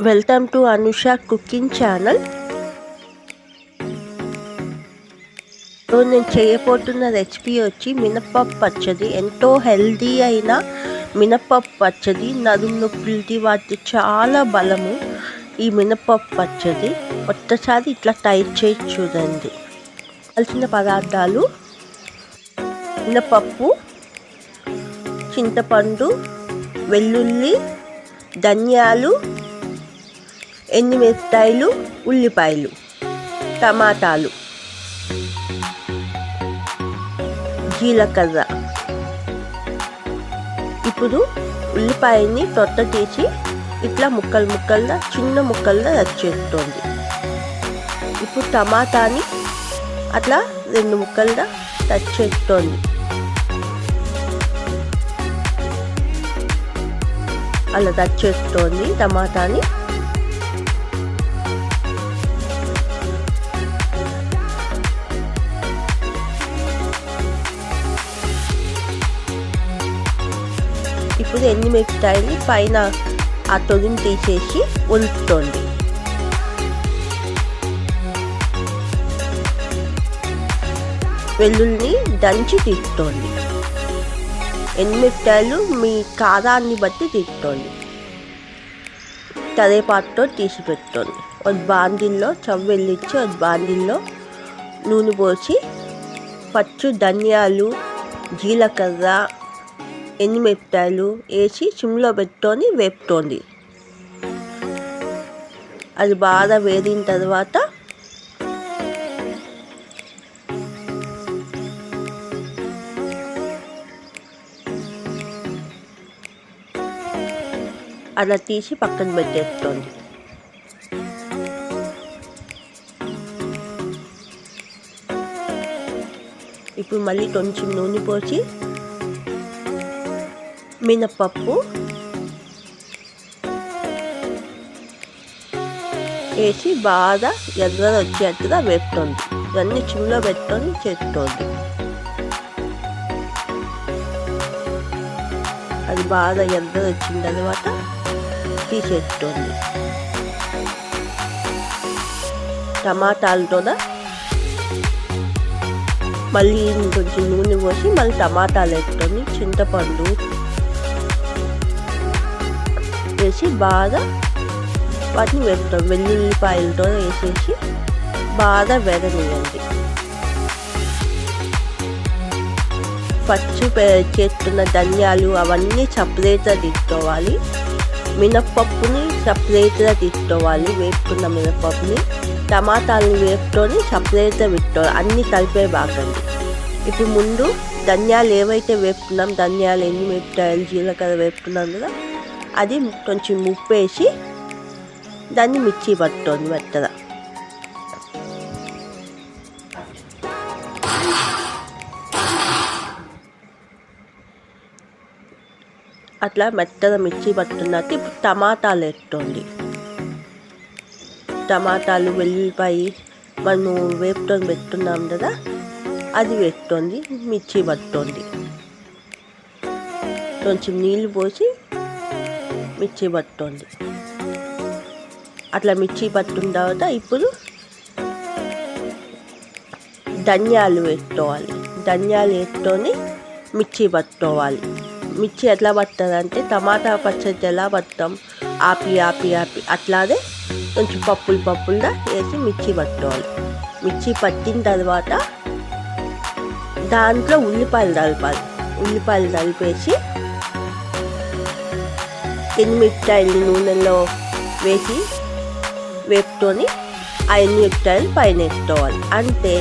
Welcome to Anusha cooking channel. నేను చేయబోతున్న recipe వచ్చి మినపప్పు పచ్చడి. ఎంతో హెల్దీ అయిన మినపప్పు పచ్చడి. నడుము నొప్పులకి వాటి చాలా బలము ఈ మినపప్పు పచ్చడి. ఒక్కసారి ఇట్లా టైప్ చేసి చూడండి. కావాల్సిన పదార్థాలు: మినపప్పు, చింతపండు, వెల్లుల్లి, ధనియాలు, ఎండుమిరపకాయలు, ఉల్లిపాయలు, టమాటాలు, జీలకర్ర. ఇప్పుడు ఉల్లిపాయని తొట్ట తీసి ఇట్లా ముక్కలుగా చిన్న ముక్కలుగా కట్ చేస్తుంది. ఇప్పుడు టమాటాని అట్లా 2 ముక్కలుగా కట్ చేస్తుంది. అలా కట్ చేస్తుంది టమాటాని. ఇప్పుడు ఎండుమిరపకాయని పైన ఆ తొలిని తీసేసి ఉంచుతుంది. వెల్లుల్లిని దంచి తీస్తుంది. ఎండుమిరపకాయలు మీ కారాన్ని బట్టి తీస్తుంది. కరివేపాకుతో తీసి పెట్టుతుంది. ఒక బాండిల్లో స్టవ్ వెలిగించి ఒక బాండిల్లో నూనె పోసి పచ్చి ధనియాలు, జీలకర్ర, ఎండుమిరపకాయలు వేసి సిమ్లో పెట్టుకొని వేపుతోంది. అది బాగా వేగిన తర్వాత అలా తీసి పక్కన పెట్టేస్తుంది. ఇప్పుడు మళ్ళీ కొంచెం నూనె పోసి మినపప్పు వేసి బాగా ఎర్రగా వచ్చేట్టుగా వేపుతుంది. ఇవన్నీ చిమ్లో పెట్టుకొని చేస్తుంది. అది బాగా ఎర్రగా వచ్చిన తర్వాత తీసేస్తుంది. టమాటాలతో మళ్ళీ కొంచెం నూనె పోసి మళ్ళీ టమాటాలు వేసుకొని చింతపండు వేసి బాగా వాటిని వేపుతాం. వెల్లుల్లిపాయలతో వేసేసి బాగా వేగనియండి. పచ్చి చేస్తున్న ధనియాలు అవన్నీ సపరేట్గా తీసుకోవాలి. మినప్పప్పుని సపరేట్గా తీసుకోవాలి. వేపుకున్న మినపప్పుని టమాటాలని వేపుకొని సపరేట్గా పెట్టుకోవాలి. అన్నీ కలిపే బాగండి. ఇప్పుడు ముందు ధనియాలు ఏవైతే వేపుకున్నాం, ధనియాలు, ఎండుమిరపకాయలు, జీలకర్ర వేపుకున్నాం కదా, అది కొంచెం ఉప్పు వేసి దాన్ని మిక్సీ పట్టుకోండి మెత్తగా. అట్లా మెత్తగా మిక్సీ పట్టుకున్నాక ఇప్పుడు టమాటాలు వేసుకోండి. టమాటాలు, వెల్లుల్లిపాయ మనం వేపుకొని పెట్టుకున్నాం కదా, అది వేస్తుంది. మిక్సీ పట్టుకోండి. కొంచెం నీళ్ళు పోసి మిక్సీ పట్టుకోండి. అట్లా మిక్సీ పట్టుకున్న తర్వాత ఇప్పుడు ధనియాలు వేసుకోవాలి. ధనియాలు వేసుకొని మిక్సీ పట్టుకోవాలి. మిక్సీ ఎట్లా పట్టాలంటే టమాటా పచ్చడి ఎలా పడతాం, ఆపి అట్లాగే కొంచెం పప్పులుగా వేసి మిక్సీ పట్టుకోవాలి. మిక్సీ పట్టిన తర్వాత దాంట్లో ఉల్లిపాయలు కలపాలి. ఉల్లిపాయలు కలిపేసి ఎండుమిరపకాయలు నూనెలో వేసి వేపుకొని ఆ ఎండుమిరపకాయలు పైన వేసుకోవాలి. అంటే